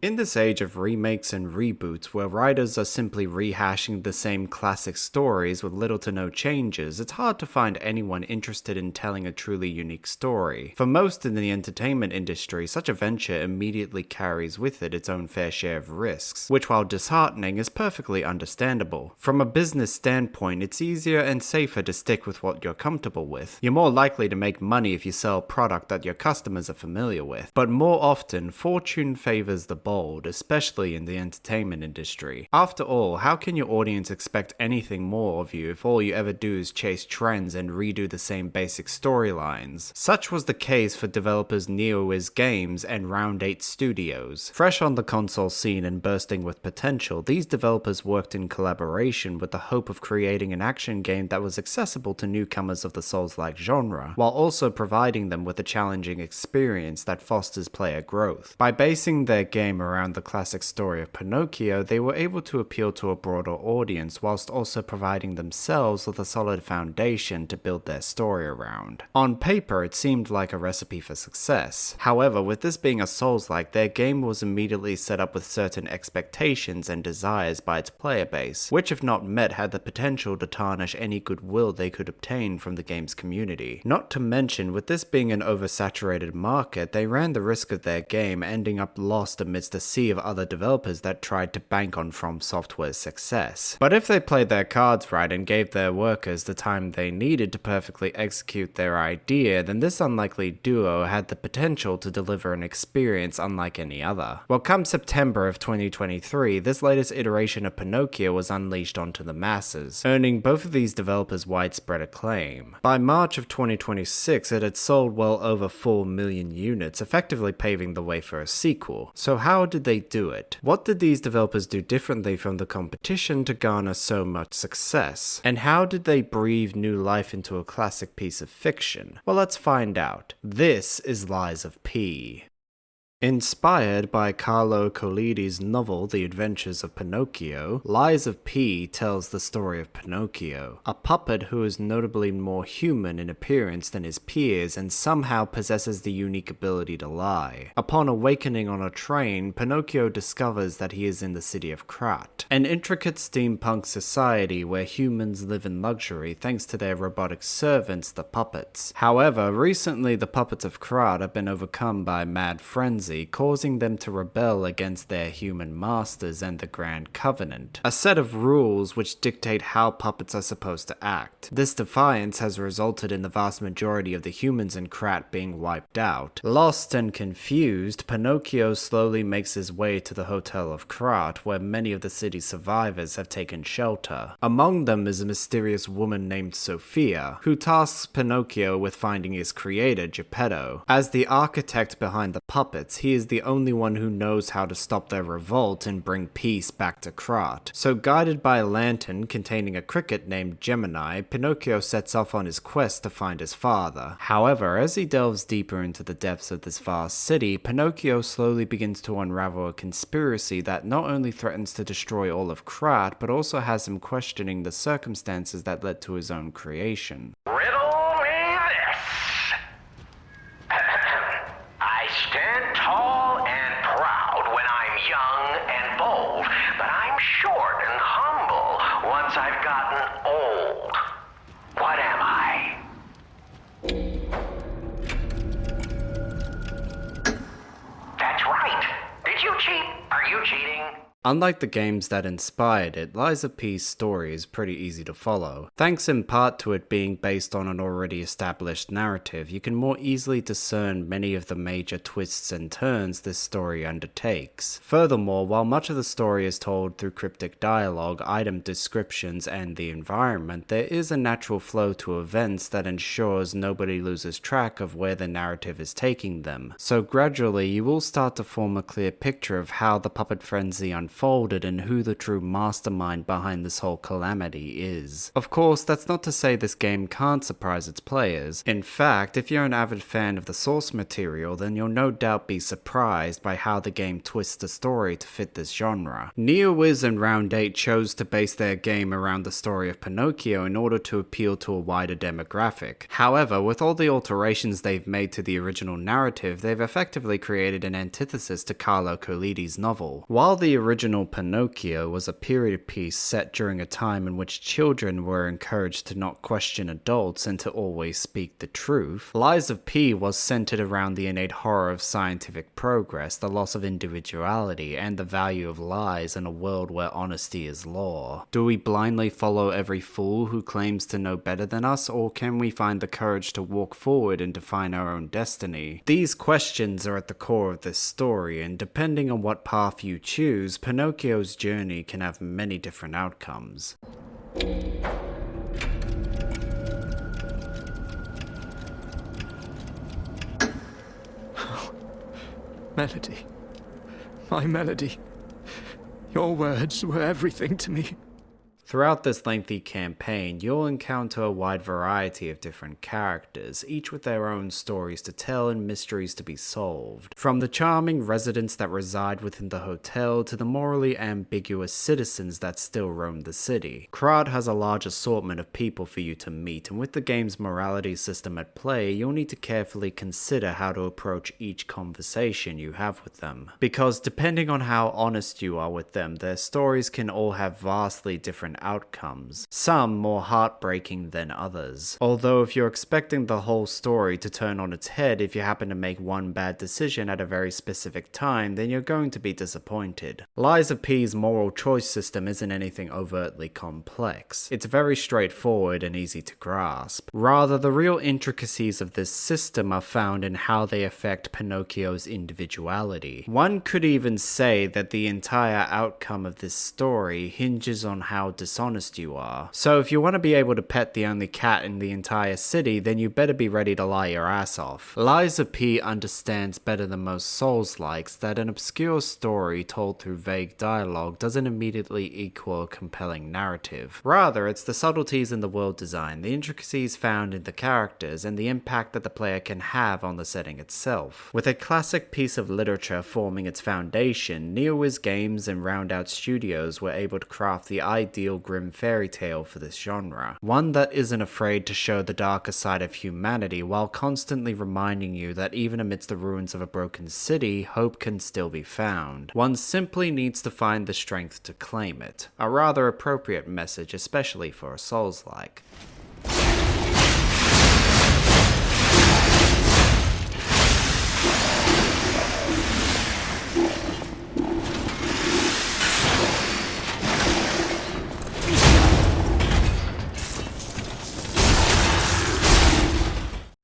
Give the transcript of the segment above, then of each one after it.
In this age of remakes and reboots, where writers are simply rehashing the same classic stories with little to no changes, it's hard to find anyone interested in telling a truly unique story. For most in the entertainment industry, such a venture immediately carries with it its own fair share of risks, which while disheartening is perfectly understandable. From a business standpoint, it's easier and safer to stick with what you're comfortable with. You're more likely to make money if you sell a product that your customers are familiar with. But more often, fortune favors the bold, especially in the entertainment industry. After all, how can your audience expect anything more of you if all you ever do is chase trends and redo the same basic storylines? Such was the case for developers anew Games and Round 8 Studios. Fresh on the console scene and bursting with potential, these developers worked in collaboration with the hope of creating an action game that was accessible to newcomers of the Souls-like genre, while also providing them with a challenging experience that fosters player growth. By basing their game around the classic story of Pinocchio, they were able to appeal to a broader audience whilst also providing themselves with a solid foundation to build their story around. On paper, it seemed like a recipe for success. However, with this being a Souls-like, their game was immediately set up with certain expectations and desires by its player base, which if not met had the potential to tarnish any goodwill they could obtain from the game's community. Not to mention, with this being an oversaturated market, they ran the risk of their game ending up lost amidst a sea of other developers that tried to bank on From Software's success. But if they played their cards right and gave their workers the time they needed to perfectly execute their idea, then this unlikely duo had the potential to deliver an experience unlike any other. Well, come September of 2023, this latest iteration of Pinocchio was unleashed onto the masses, earning both of these developers widespread acclaim. By March of 2026, it had sold well over 4 million units, effectively paving the way for a sequel. So how did they do it? What did these developers do differently from the competition to garner so much success? And how did they breathe new life into a classic piece of fiction? Well, let's find out. This is Lies of P. Inspired by Carlo Collodi's novel The Adventures of Pinocchio, Lies of P tells the story of Pinocchio, a puppet who is notably more human in appearance than his peers and somehow possesses the unique ability to lie. Upon awakening on a train, Pinocchio discovers that he is in the city of Krat, an intricate steampunk society where humans live in luxury thanks to their robotic servants, the puppets. However, recently the puppets of Krat have been overcome by mad frenzy, causing them to rebel against their human masters and the Grand Covenant, a set of rules which dictate how puppets are supposed to act. This defiance has resulted in the vast majority of the humans in Krat being wiped out. Lost and confused, Pinocchio slowly makes his way to the Hotel of Krat, where many of the city's survivors have taken shelter. Among them is a mysterious woman named Sophia, who tasks Pinocchio with finding his creator, Geppetto. As the architect behind the puppets, he is the only one who knows how to stop their revolt and bring peace back to Krat. So guided by a lantern containing a cricket named Gemini, Pinocchio sets off on his quest to find his father. However, as he delves deeper into the depths of this vast city, Pinocchio slowly begins to unravel a conspiracy that not only threatens to destroy all of Krat, but also has him questioning the circumstances that led to his own creation. Riddle me this. I stand tall and proud when I'm young and bold, but I'm short and humble once I've gotten old. What am I? That's right. Did you cheat? Are you cheating? Unlike the games that inspired it, Lies of P's story is pretty easy to follow. Thanks in part to it being based on an already established narrative, you can more easily discern many of the major twists and turns this story undertakes. Furthermore, while much of the story is told through cryptic dialogue, item descriptions, and the environment, there is a natural flow to events that ensures nobody loses track of where the narrative is taking them. So gradually, you will start to form a clear picture of how the puppet frenzy unfolds unfolded and who the true mastermind behind this whole calamity is. Of course, that's not to say this game can't surprise its players. In fact, if you're an avid fan of the source material, then you'll no doubt be surprised by how the game twists the story to fit this genre. NeoWiz and Round 8 chose to base their game around the story of Pinocchio in order to appeal to a wider demographic. However, with all the alterations they've made to the original narrative, they've effectively created an antithesis to Carlo Collodi's novel. While the original Pinocchio was a period piece set during a time in which children were encouraged to not question adults and to always speak the truth, Lies of P was centered around the innate horror of scientific progress, the loss of individuality, and the value of lies in a world where honesty is law. Do we blindly follow every fool who claims to know better than us, or can we find the courage to walk forward and define our own destiny? These questions are at the core of this story, and depending on what path you choose, Pinocchio's journey can have many different outcomes. Melody. My melody. Your words were everything to me. Throughout this lengthy campaign, you'll encounter a wide variety of different characters, each with their own stories to tell and mysteries to be solved. From the charming residents that reside within the hotel to the morally ambiguous citizens that still roam the city. Krat has a large assortment of people for you to meet, and with the game's morality system at play, you'll need to carefully consider how to approach each conversation you have with them. Because depending on how honest you are with them, their stories can all have vastly different outcomes, some more heartbreaking than others. Although if you're expecting the whole story to turn on its head if you happen to make one bad decision at a very specific time, then you're going to be disappointed. Lies of P's moral choice system isn't anything overtly complex. It's very straightforward and easy to grasp. Rather, the real intricacies of this system are found in how they affect Pinocchio's individuality. One could even say that the entire outcome of this story hinges on how dishonest you are. So if you want to be able to pet the only cat in the entire city, then you better be ready to lie your ass off. Lies of P understands better than most Souls-likes that an obscure story told through vague dialogue doesn't immediately equal a compelling narrative. Rather, it's the subtleties in the world design, the intricacies found in the characters, and the impact that the player can have on the setting itself. With a classic piece of literature forming its foundation, NeoWiz Games and Round 8 Studios were able to craft the ideal grim fairy tale for this genre. One that isn't afraid to show the darker side of humanity while constantly reminding you that even amidst the ruins of a broken city, hope can still be found. One simply needs to find the strength to claim it. A rather appropriate message, especially for a Souls-like.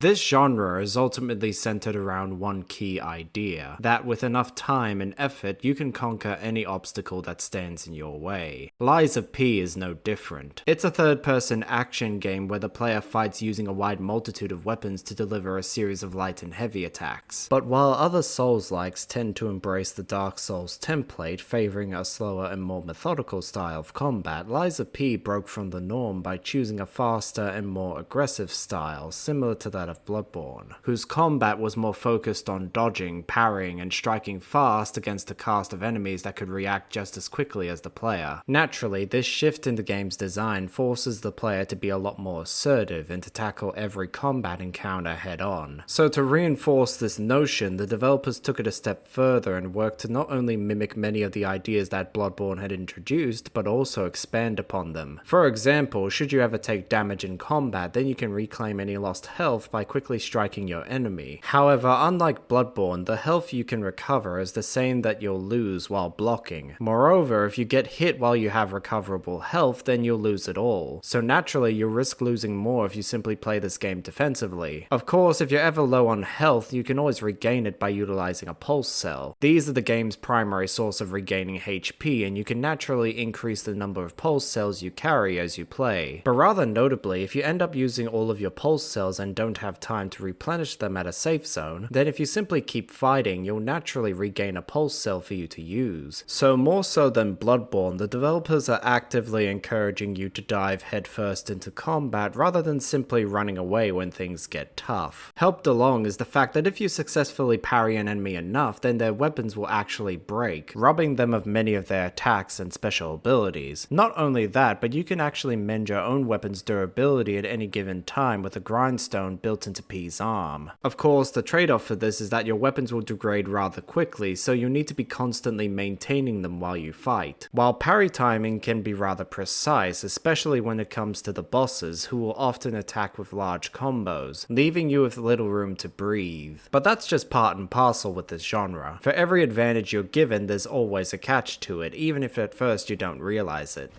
This genre is ultimately centered around one key idea, that with enough time and effort you can conquer any obstacle that stands in your way. Lies of P is no different. It's a third-person action game where the player fights using a wide multitude of weapons to deliver a series of light and heavy attacks. But while other Souls-likes tend to embrace the Dark Souls template, favoring a slower and more methodical style of combat, Lies of P broke from the norm by choosing a faster and more aggressive style, similar to that of Bloodborne, whose combat was more focused on dodging, parrying, and striking fast against a cast of enemies that could react just as quickly as the player. Naturally, this shift in the game's design forces the player to be a lot more assertive and to tackle every combat encounter head-on. So to reinforce this notion, the developers took it a step further and worked to not only mimic many of the ideas that Bloodborne had introduced, but also expand upon them. For example, should you ever take damage in combat, then you can reclaim any lost health by quickly striking your enemy. However, unlike Bloodborne, the health you can recover is the same that you'll lose while blocking. Moreover, if you get hit while you have recoverable health, then you'll lose it all. So naturally, you'll risk losing more if you simply play this game defensively. Of course, if you're ever low on health, you can always regain it by utilizing a pulse cell. These are the game's primary source of regaining HP, and you can naturally increase the number of pulse cells you carry as you play. But rather notably, if you end up using all of your pulse cells and don't have time to replenish them at a safe zone, then if you simply keep fighting, you'll naturally regain a pulse cell for you to use. So more so than Bloodborne, the developers are actively encouraging you to dive headfirst into combat rather than simply running away when things get tough. Helped along is the fact that if you successfully parry an enemy enough, then their weapons will actually break, robbing them of many of their attacks and special abilities. Not only that, but you can actually mend your own weapon's durability at any given time with a grindstone built into P's arm. Of course, the trade-off for this is that your weapons will degrade rather quickly, so you'll need to be constantly maintaining them while you fight. While parry timing can be rather precise, especially when it comes to the bosses, who will often attack with large combos, leaving you with little room to breathe. But that's just part and parcel with this genre. For every advantage you're given, there's always a catch to it, even if at first you don't realize it.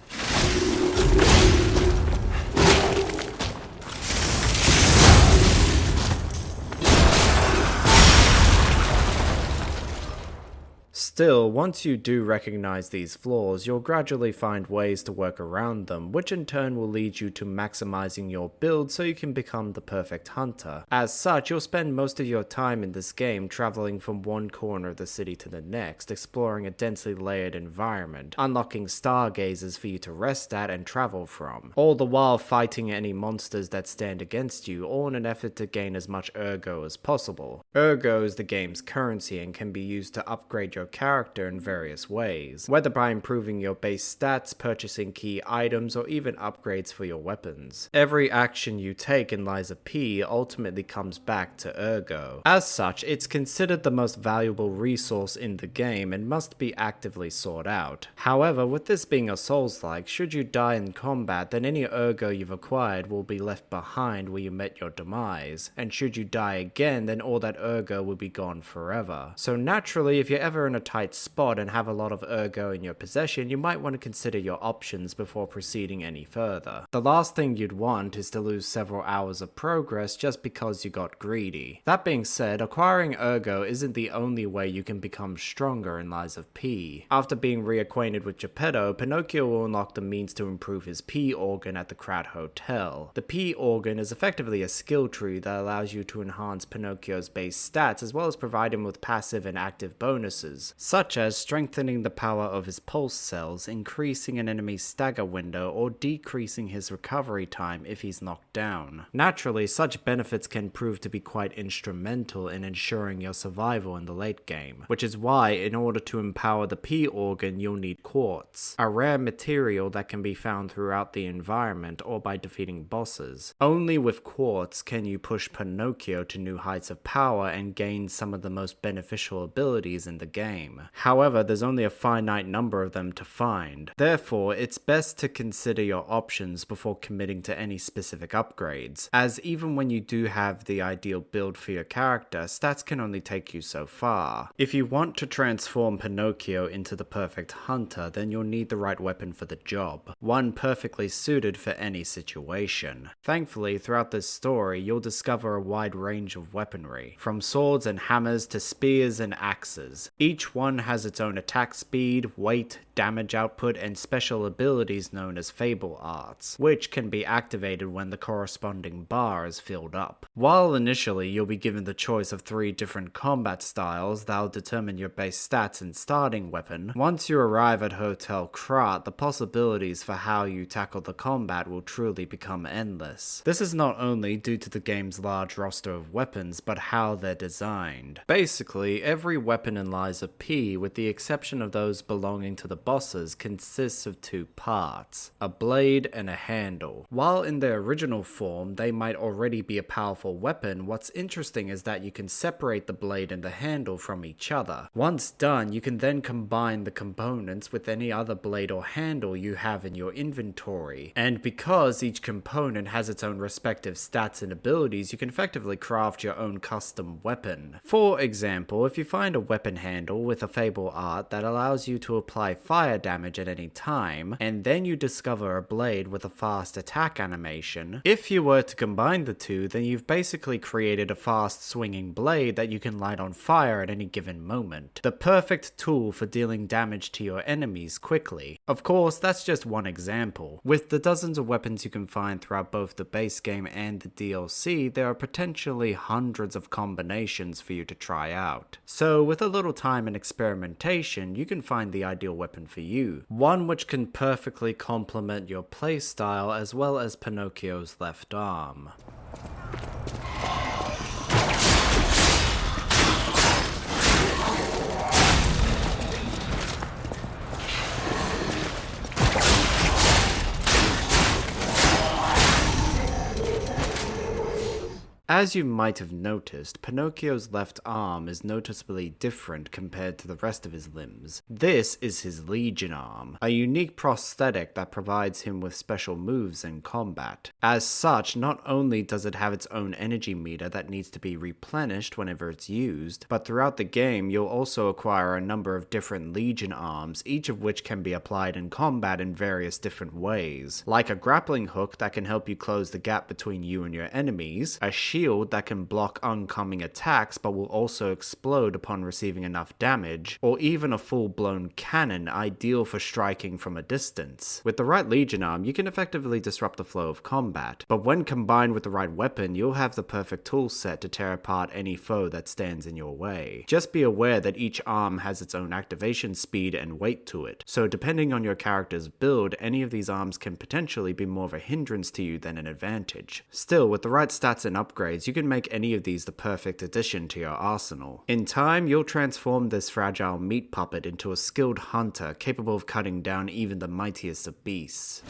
Still, once you do recognize these flaws, you'll gradually find ways to work around them, which in turn will lead you to maximizing your build so you can become the perfect hunter. As such, you'll spend most of your time in this game traveling from one corner of the city to the next, exploring a densely layered environment, unlocking stargazers for you to rest at and travel from, all the while fighting any monsters that stand against you, all in an effort to gain as much ergo as possible. Ergo is the game's currency and can be used to upgrade your character in various ways, whether by improving your base stats, purchasing key items, or even upgrades for your weapons. Every action you take in Lies of P ultimately comes back to ergo. As such, it's considered the most valuable resource in the game and must be actively sought out. However, with this being a Souls-like, should you die in combat, then any ergo you've acquired will be left behind where you met your demise, and should you die again, then all that ergo will be gone forever. So naturally, if you're ever in a tight spot and have a lot of ergo in your possession, you might want to consider your options before proceeding any further. The last thing you'd want is to lose several hours of progress just because you got greedy. That being said, acquiring ergo isn't the only way you can become stronger in Lies of P. After being reacquainted with Geppetto, Pinocchio will unlock the means to improve his P organ at the Krat Hotel. The P organ is effectively a skill tree that allows you to enhance Pinocchio's base stats as well as provide him with passive and active bonuses, such as strengthening the power of his pulse cells, increasing an enemy's stagger window, or decreasing his recovery time if he's knocked down. Naturally, such benefits can prove to be quite instrumental in ensuring your survival in the late game, which is why, in order to empower the P organ, you'll need quartz, a rare material that can be found throughout the environment or by defeating bosses. Only with quartz can you push Pinocchio to new heights of power and gain some of the most beneficial abilities in the game. However, there's only a finite number of them to find. Therefore, it's best to consider your options before committing to any specific upgrades, as even when you do have the ideal build for your character, stats can only take you so far. If you want to transform Pinocchio into the perfect hunter, then you'll need the right weapon for the job, one perfectly suited for any situation. Thankfully, throughout this story, you'll discover a wide range of weaponry, from swords and hammers to spears and axes. Each one has its own attack speed, weight, damage output, and special abilities known as Fable Arts, which can be activated when the corresponding bar is filled up. While initially you'll be given the choice of 3 different combat styles that'll determine your base stats and starting weapon, once you arrive at Hotel Krat, the possibilities for how you tackle the combat will truly become endless. This is not only due to the game's large roster of weapons, but how they're designed. Basically, every weapon in Lies of P, with the exception of those belonging to the bosses, consists of 2 parts, a blade and a handle. While in their original form they might already be a powerful weapon, what's interesting is that you can separate the blade and the handle from each other. Once done, you can then combine the components with any other blade or handle you have in your inventory, and because each component has its own respective stats and abilities, you can effectively craft your own custom weapon. For example, if you find a weapon handle with a Fable art that allows you to apply fire damage at any time, and then you discover a blade with a fast attack animation, if you were to combine the two, then you've basically created a fast swinging blade that you can light on fire at any given moment. The perfect tool for dealing damage to your enemies quickly. Of course, that's just one example. With the dozens of weapons you can find throughout both the base game and the DLC, there are potentially hundreds of combinations for you to try out. So with a little time and experimentation, you can find the ideal weapon for you, one which can perfectly complement your playstyle as well as Pinocchio's left arm. As you might have noticed, Pinocchio's left arm is noticeably different compared to the rest of his limbs. This is his Legion arm, a unique prosthetic that provides him with special moves in combat. As such, not only does it have its own energy meter that needs to be replenished whenever it's used, but throughout the game you'll also acquire a number of different Legion arms, each of which can be applied in combat in various different ways, like a grappling hook that can help you close the gap between you and your enemies, a shield that can block oncoming attacks but will also explode upon receiving enough damage, or even a full-blown cannon ideal for striking from a distance. With the right Legion arm, you can effectively disrupt the flow of combat, but when combined with the right weapon, you'll have the perfect tool set to tear apart any foe that stands in your way. Just be aware that each arm has its own activation speed and weight to it, so depending on your character's build, any of these arms can potentially be more of a hindrance to you than an advantage. Still, with the right stats and upgrades, you can make any of these the perfect addition to your arsenal. In time, you'll transform this fragile meat puppet into a skilled hunter capable of cutting down even the mightiest of beasts.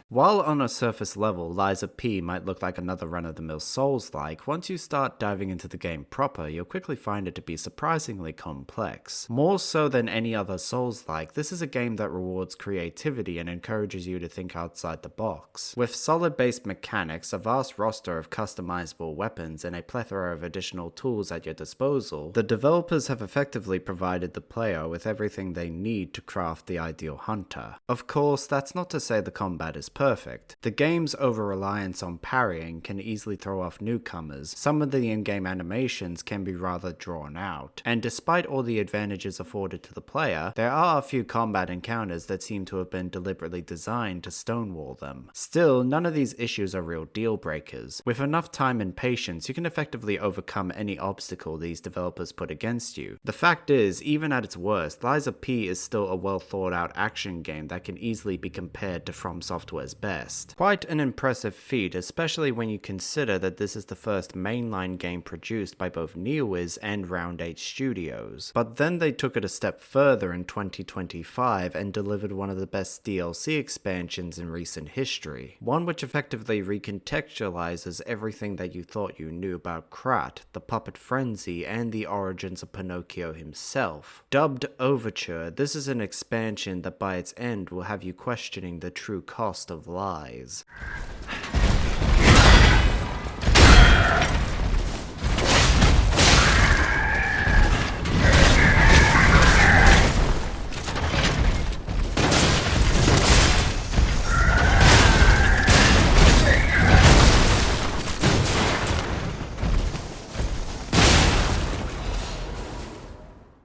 While on a surface level, Lies of P might look like another run-of-the-mill Souls-like, once you start diving into the game proper, you'll quickly find it to be surprisingly complex. More so than any other Souls-like, this is a game that rewards creativity and encourages you to think outside the box. With solid-based mechanics, a vast roster of customizable weapons, and a plethora of additional tools at your disposal, the developers have effectively provided the player with everything they need to craft the ideal hunter. Of course, that's not to say the combat is perfect. The game's over-reliance on parrying can easily throw off newcomers, some of the in-game animations can be rather drawn out, and despite all the advantages afforded to the player, there are a few combat encounters that seem to have been deliberately designed to stonewall them. Still, none of these issues are real deal breakers. With enough time and patience, you can effectively overcome any obstacle these developers put against you. The fact is, even at its worst, Lies of P is still a well thought out action game that can easily be compared to From Software's best. Quite an impressive feat, especially when you consider that this is the first mainline game produced by both NeoWiz and Round 8 Studios. But then they took it a step further in 2025 and delivered one of the best DLC expansions in recent history. One which effectively recontextualizes everything that you thought you knew about Krat, the puppet frenzy, and the origins of Pinocchio himself. Dubbed Overture, this is an expansion that by its end will have you questioning the true cost of lies.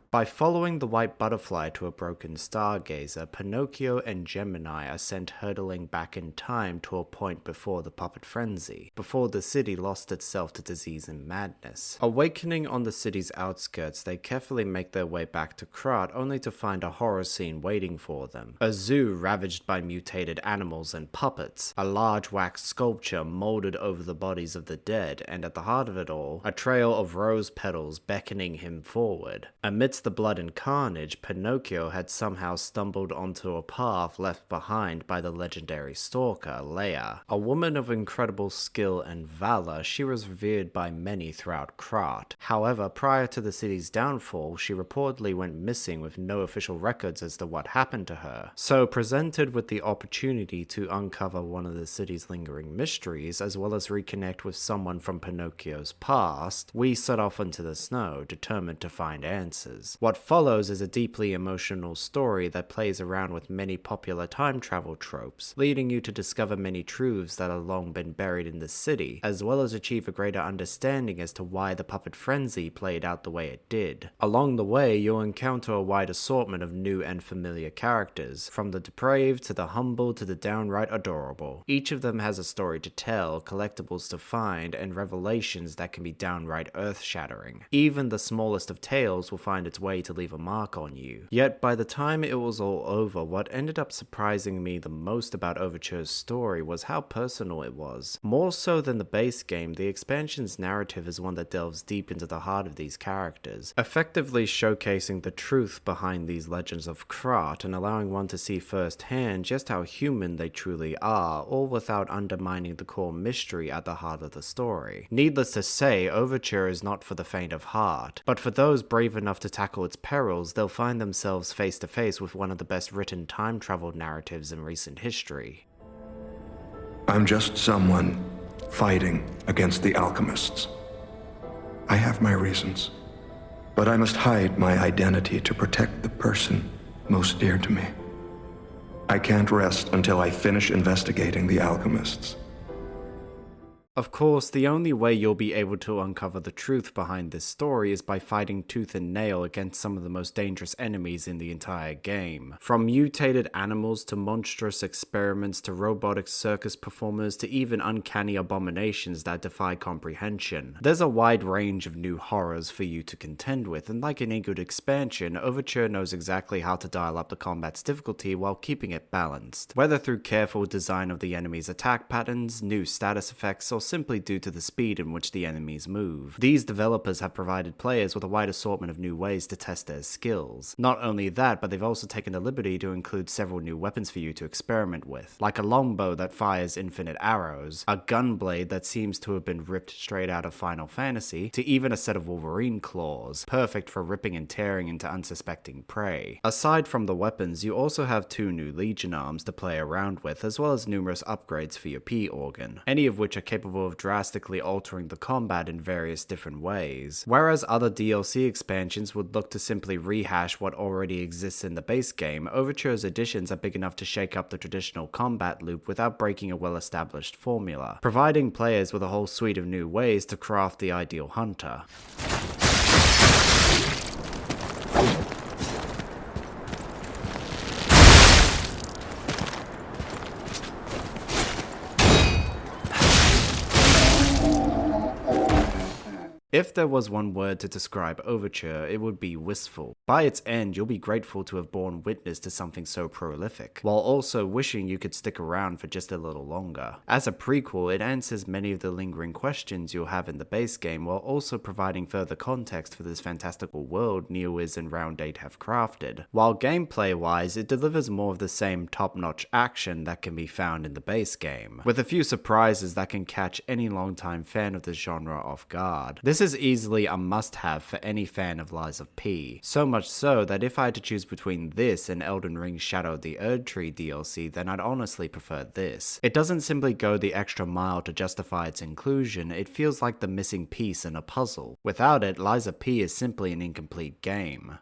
By following the white butterfly to a broken stargazer, Pinocchio and Gemini are sent hurtling back in time to a point before the puppet frenzy, before the city lost itself to disease and madness. Awakening on the city's outskirts, they carefully make their way back to Krat only to find a horror scene waiting for them. A zoo ravaged by mutated animals and puppets, a large wax sculpture molded over the bodies of the dead, and at the heart of it all, a trail of rose petals beckoning him forward. Amidst the blood and carnage, Pinocchio had somehow stumbled onto a path left behind by the legendary stalker, Leia. A woman of incredible skill and valor, she was revered by many throughout Krat. However, prior to the city's downfall, she reportedly went missing with no official records as to what happened to her. So, presented with the opportunity to uncover one of the city's lingering mysteries, as well as reconnect with someone from Pinocchio's past, we set off into the snow, determined to find answers. What follows is a deeply emotional story that plays around with many popular time travel tropes, leading you to discover many truths that have long been buried in the city, as well as achieve a greater understanding as to why the puppet frenzy played out the way it did. Along the way, you'll encounter a wide assortment of new and familiar characters, from the depraved to the humble to the downright adorable. Each of them has a story to tell, collectibles to find, and revelations that can be downright earth-shattering. Even the smallest of tales will find its way to leave a mark on you. Yet by the time it was all over, what ended up surprising me the most about Overture's story was how personal it was. More so than the base game, the expansion's narrative is one that delves deep into the heart of these characters, effectively showcasing the truth behind these legends of Krat and allowing one to see firsthand just how human they truly are, all without undermining the core mystery at the heart of the story. Needless to say, Overture is not for the faint of heart, but for those brave enough to tackle its perils, they'll find themselves face to face with one of the best written time travel narratives in recent history. I'm just someone fighting against the alchemists. I have my reasons, but I must hide my identity to protect the person most dear to me. I can't rest until I finish investigating the alchemists. Of course, the only way you'll be able to uncover the truth behind this story is by fighting tooth and nail against some of the most dangerous enemies in the entire game. From mutated animals to monstrous experiments to robotic circus performers to even uncanny abominations that defy comprehension. There's a wide range of new horrors for you to contend with, and like any good expansion, Overture knows exactly how to dial up the combat's difficulty while keeping it balanced. Whether through careful design of the enemy's attack patterns, new status effects, or simply due to the speed in which the enemies move. These developers have provided players with a wide assortment of new ways to test their skills. Not only that, but they've also taken the liberty to include several new weapons for you to experiment with, like a longbow that fires infinite arrows, a gunblade that seems to have been ripped straight out of Final Fantasy, to even a set of Wolverine claws, perfect for ripping and tearing into unsuspecting prey. Aside from the weapons, you also have 2 new Legion arms to play around with, as well as numerous upgrades for your P organ, any of which are capable of drastically altering the combat in various different ways. Whereas other DLC expansions would look to simply rehash what already exists in the base game, Overture's additions are big enough to shake up the traditional combat loop without breaking a well-established formula, providing players with a whole suite of new ways to craft the ideal hunter. If there was one word to describe Overture, it would be wistful. By its end, you'll be grateful to have borne witness to something so prolific, while also wishing you could stick around for just a little longer. As a prequel, it answers many of the lingering questions you'll have in the base game, while also providing further context for this fantastical world Neowiz and Round 8 have crafted. While gameplay-wise, it delivers more of the same top-notch action that can be found in the base game, with a few surprises that can catch any longtime fan of the genre off guard. This is easily a must-have for any fan of Lies of P, so much so that if I had to choose between this and Elden Ring's Shadow of the Erdtree DLC, then I'd honestly prefer this. It doesn't simply go the extra mile to justify its inclusion, it feels like the missing piece in a puzzle. Without it, Lies of P is simply an incomplete game.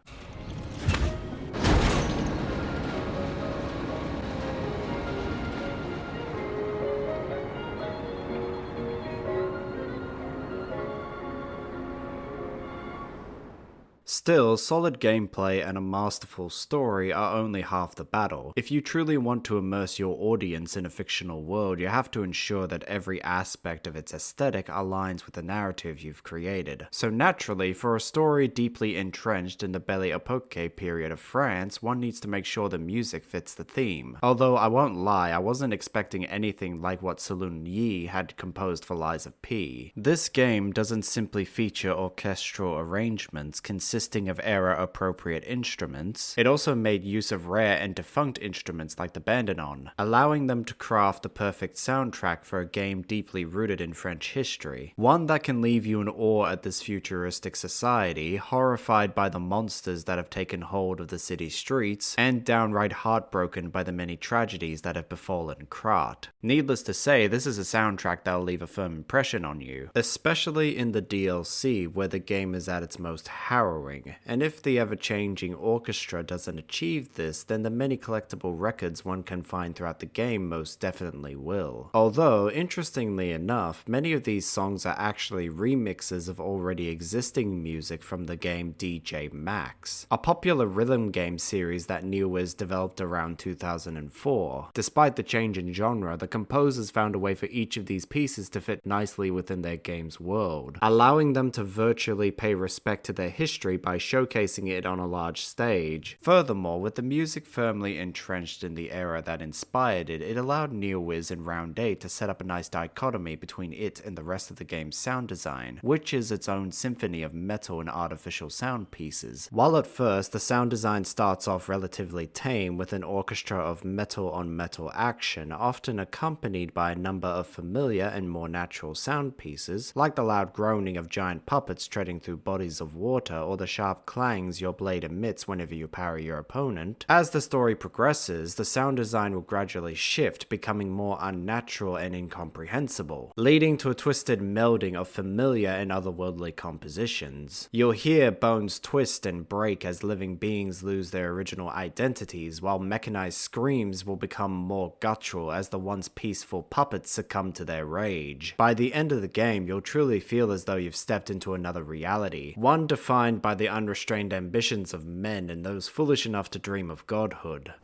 Still, solid gameplay and a masterful story are only half the battle. If you truly want to immerse your audience in a fictional world, you have to ensure that every aspect of its aesthetic aligns with the narrative you've created. So naturally, for a story deeply entrenched in the Belle Epoque period of France, one needs to make sure the music fits the theme. Although I won't lie, I wasn't expecting anything like what Salun Yi had composed for Lies of P. This game doesn't simply feature orchestral arrangements consisting of era-appropriate instruments, it also made use of rare and defunct instruments like the bandoneon, allowing them to craft the perfect soundtrack for a game deeply rooted in French history. One that can leave you in awe at this futuristic society, horrified by the monsters that have taken hold of the city streets, and downright heartbroken by the many tragedies that have befallen Krat. Needless to say, this is a soundtrack that'll leave a firm impression on you, especially in the DLC where the game is at its most harrowing, scoring, and if the ever-changing orchestra doesn't achieve this, then the many collectible records one can find throughout the game most definitely will. Although, interestingly enough, many of these songs are actually remixes of already existing music from the game DJ Max, a popular rhythm game series that Neowiz developed around 2004. Despite the change in genre, the composers found a way for each of these pieces to fit nicely within their game's world, allowing them to virtually pay respect to their history by showcasing it on a large stage. Furthermore, with the music firmly entrenched in the era that inspired it, it allowed Neowiz in Round 8 to set up a nice dichotomy between it and the rest of the game's sound design, which is its own symphony of metal and artificial sound pieces. While at first, the sound design starts off relatively tame with an orchestra of metal-on-metal action, often accompanied by a number of familiar and more natural sound pieces, like the loud groaning of giant puppets treading through bodies of water or the sharp clangs your blade emits whenever you parry your opponent. As the story progresses, the sound design will gradually shift, becoming more unnatural and incomprehensible, leading to a twisted melding of familiar and otherworldly compositions. You'll hear bones twist and break as living beings lose their original identities, while mechanized screams will become more guttural as the once peaceful puppets succumb to their rage. By the end of the game, you'll truly feel as though you've stepped into another reality, one defined by the unrestrained ambitions of men and those foolish enough to dream of godhood.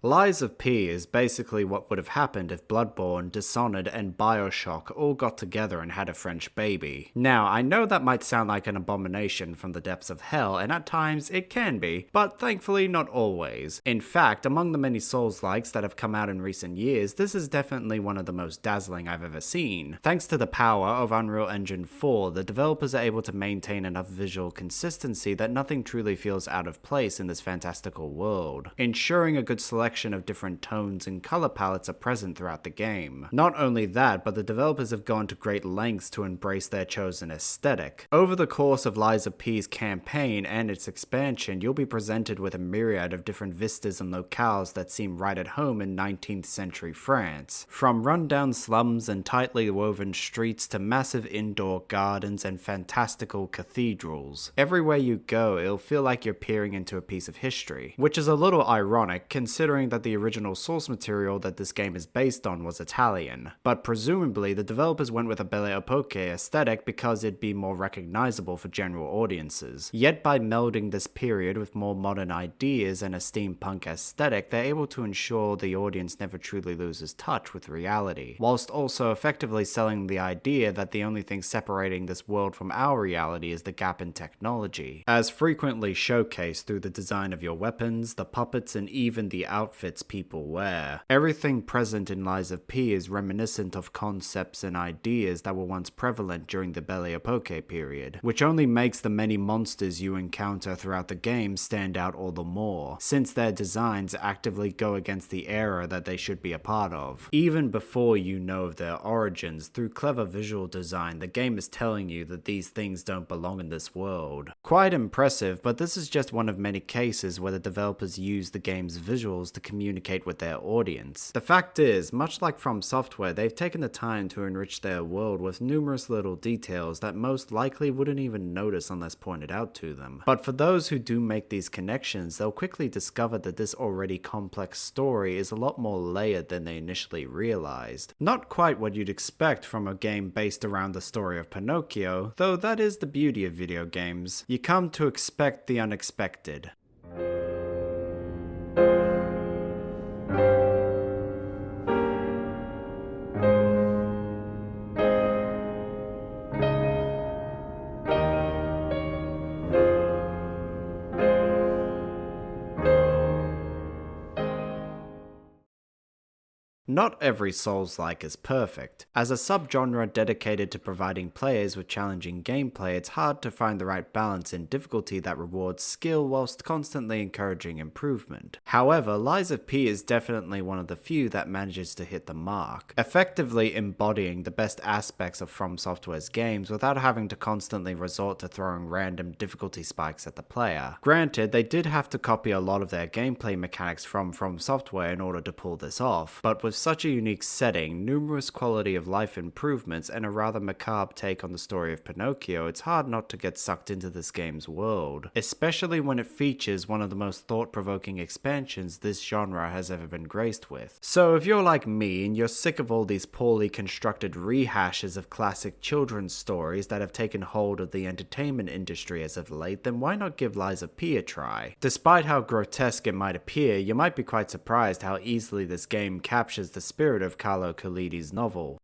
Lies of P is basically what would have happened if Bloodborne, Dishonored, and Bioshock all got together and had a French baby. Now, I know that might sound like an abomination from the depths of hell, and at times it can be, but thankfully not always. In fact, among the many Souls-likes that have come out in recent years, this is definitely one of the most dazzling I've ever seen. Thanks to the power of Unreal Engine 4, the developers are able to maintain enough visual consistency that nothing truly feels out of place in this fantastical world, ensuring a good selection of different tones and color palettes are present throughout the game. Not only that, but the developers have gone to great lengths to embrace their chosen aesthetic. Over the course of Lies of P's campaign and its expansion, you'll be presented with a myriad of different vistas and locales that seem right at home in 19th century France. From rundown slums and tightly woven streets to massive indoor gardens and fantastical cathedrals. Everywhere you go, it'll feel like you're peering into a piece of history, which is a little ironic considering that the original source material that this game is based on was Italian, but presumably the developers went with a Belle Epoque aesthetic because it'd be more recognizable for general audiences. Yet by melding this period with more modern ideas and a steampunk aesthetic, they're able to ensure the audience never truly loses touch with reality, whilst also effectively selling the idea that the only thing separating this world from our reality is the gap in technology, as frequently showcased through the design of your weapons, the puppets, and even the outfits people wear. Everything present in Lies of P is reminiscent of concepts and ideas that were once prevalent during the Belle Epoque period, which only makes the many monsters you encounter throughout the game stand out all the more, since their designs actively go against the era that they should be a part of. Even before you know of their origins, through clever visual design, the game is telling you that these things don't belong in this world. Quite impressive, but this is just one of many cases where the developers use the game's visuals to communicate with their audience. The fact is, much like From Software, they've taken the time to enrich their world with numerous little details that most likely wouldn't even notice unless pointed out to them. But for those who do make these connections, they'll quickly discover that this already complex story is a lot more layered than they initially realized. Not quite what you'd expect from a game based around the story of Pinocchio, though that is the beauty of video games. You come to expect the unexpected. Not every Souls-like is perfect. As a subgenre dedicated to providing players with challenging gameplay, it's hard to find the right balance in difficulty that rewards skill whilst constantly encouraging improvement. However, Lies of P is definitely one of the few that manages to hit the mark, effectively embodying the best aspects of From Software's games without having to constantly resort to throwing random difficulty spikes at the player. Granted, they did have to copy a lot of their gameplay mechanics from Software in order to pull this off, but with such a unique setting, numerous quality of life improvements, and a rather macabre take on the story of Pinocchio, it's hard not to get sucked into this game's world, especially when it features one of the most thought-provoking expansions this genre has ever been graced with. So if you're like me and you're sick of all these poorly constructed rehashes of classic children's stories that have taken hold of the entertainment industry as of late, then why not give Lies of P a try? Despite how grotesque it might appear, you might be quite surprised how easily this game captures the spirit of Carlo Collodi's novel.